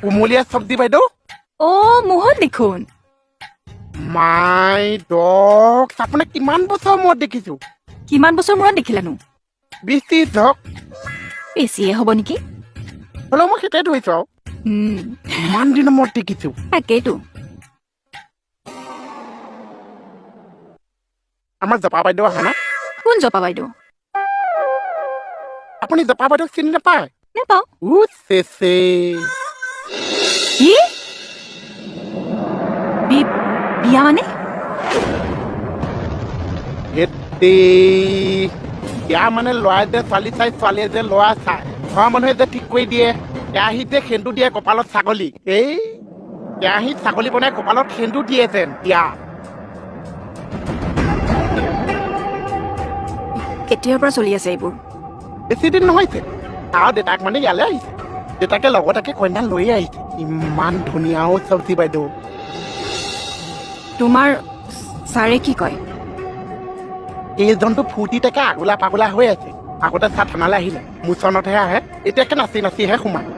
কুমলীয়া চব্জি বাইদেউ মোহন দেখোন মাই ডগ আপোনাক কিমান বছৰ মূৰত দেখিছো কিমান বছৰ মূৰত দেখিলানো 20-30 হওক বেছিয়ে হ'ব নেকি হ'লেও মই সেইটোৱে ধৰিছো আৰু ইমান দিনৰ মূৰত দেখিছো তাকেইতো আমাৰ জপা বাইদেউ আহা না কোন জপা বাইদেউ আপুনি জপা বাইদেউ চিনি নাপায় নেপাওঁ চেচে কি বিয়া মানে বিয়া মানে ল'ৰাই যে ছোৱালী চাই ছোৱালীয়ে যে ল'ৰা চাই ঘৰৰ মানুহে যে ঠিক কৰি দিয়ে কেৰাহীত যে সেন্দুৰ দিয়ে কপালত ছাগলী এই কেৰাহীত ছাগলী বনাই কপালত সেন্দুৰ দিয়ে যেন বিয়া কেতিয়াৰ পৰা চলি আছে এইবোৰ বেছি দিন নহৈছে আৰু দেউতাক মানে ইয়ালৈ আহিছে দেউতাকে লগতাকে কন্যা লৈ আহিছে ইমান ধুনীয়া চব্জি বাইদেউ তোমাৰ ছাৰে কি কয় এইজনটো ফূৰ্তিটাকে আগোলা পাগোলা হৈ আছে আগতে চাহ থানালৈ আহিলে মোচনতহে আহে এতিয়াকে নাচি নাচিহে সোমায়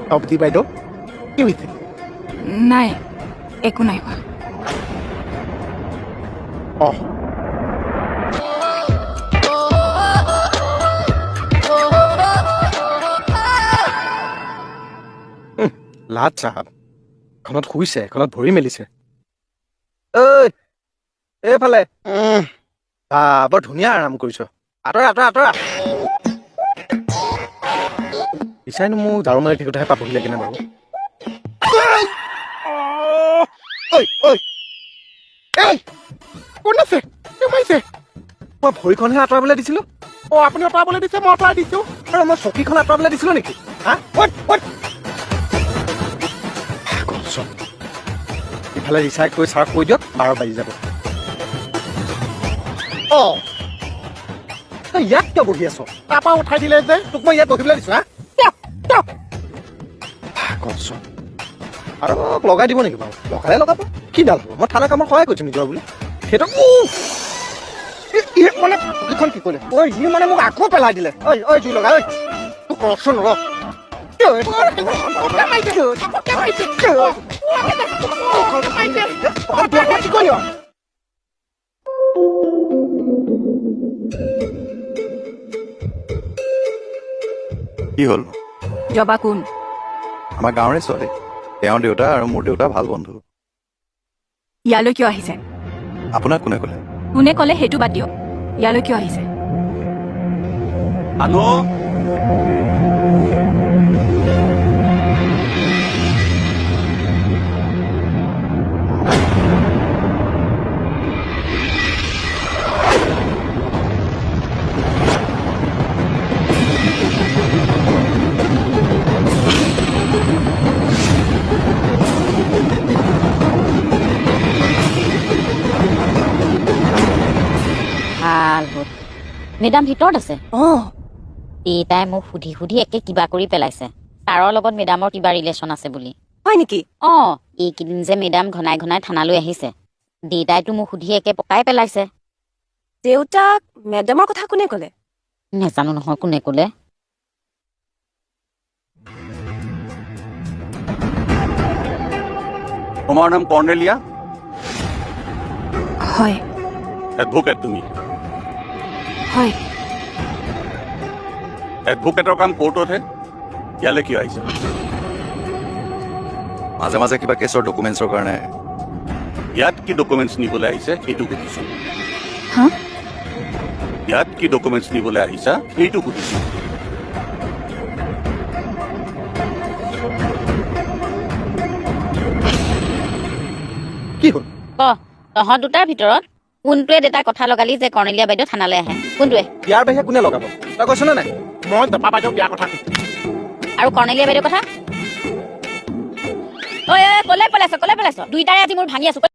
চব্জি বাইদেউ কি হৈছে নাই একো নাই হোৱা অহ লাট চাহাব এখনত শুইছে এখনত ভৰি মেলিছে এইফালে বৰ ধুনীয়া আৰাম কৰিছ আঁতৰা আঁতৰা আঁতৰা বিচাৰিনো মোক ঝাৰু মাৰি ঠিকোটাহে পাবহি লাগে নে বাৰু কোন আছে মাৰিছে মই ভৰিখনহে আঁতৰাবলৈ দিছিলো আপুনি আঁতৰাবলৈ দিছে মই আঁতৰাই দিছো আৰু মই চকীখন আঁতৰাবলৈ দিছিলো নেকি হা ইফালে ৰিচাৰ্জ কৰি ছাৰক কৈ দিয়ক 12 বাজি যাব তই ইয়াত কিয় বহি আছ তাৰপৰা উঠাই দিলে যে তোক মই ইয়াত বহিবলৈ দিছো হা আৰু লগাই দিব নেকি বাৰু লগালে লগাব কি ডাল হ'ব মই থানা কামত সহায় কৰিছো নিজৰ বুলি সেইটো মানে এইখন কি কৰিলে ঐ ই মানে মোক আকৌ পেলাই দিলে ঐ জুই লগাই ঐ তোক কচোন ৰ কি হ'ল জবা কোন আমাৰ গাঁৱৰে ছোৱালী তেওঁৰ দেউতা আৰু মোৰ দেউতা ভাল বন্ধু ইয়ালৈ কিয় আহিছে আপোনাক কোনে ক'লে কোনে ক'লে সেইটো বাদ দিয়ক ইয়ালৈ কিয় আহিছে ভাল হ'ল মেডাম ভিতৰত আছে অঁ দেউতাই মোক সুধি সুধি একে কিবা কৰি পেলাইছে ছাৰৰ লগত মেডামৰ কিবা ৰিলেশ্যন আছে বুলি হয় নেকি এইকেইদিন যে মেডাম ঘনাই ঘনাই থানালৈ আহিছে দেউতাইতো মোক সুধি একে পকাই পেলাইছে দেউতাক মেডামৰ কথা কোনে ক'লে নেজানো নহয় কোনে ক'লে তোমাৰ নাম কৰ্ণেলিয়া হয় এডভোকেট তুমি হয় এডভোকেটৰ কাম কোৰ্টতহে ইয়ালৈ কিয় আহিছে মাজে মাজে কিবা কেছৰ ডকুমেণ্টছৰ কাৰণে ইয়াত কি ডকুমেণ্টছ নিবলৈ আহিছে সেইটো সুধিছো হা ইয়াত কি ডকুমেণ্টছ নিবলৈ আহিছা সেইটো সুধিছো কি হ'ল তহঁত দুটাৰ ভিতৰত কোনটোৱে দেউতাক কথা লগালি যে কৰ্ণেলিয়া বাইদেউ থানালৈ আহে কোনটোৱে ইয়াৰ বাহিৰে কোনে লগাব তই কৈছনে নাই মই জপা বাইদেউ বিয়া কথা কৈছো আৰু কৰ্ণেলিয়া বাইদেউৰ কথা ঐ কলে পেলাইছ দুইটাৰে আজি মোৰ ভাঙি আছো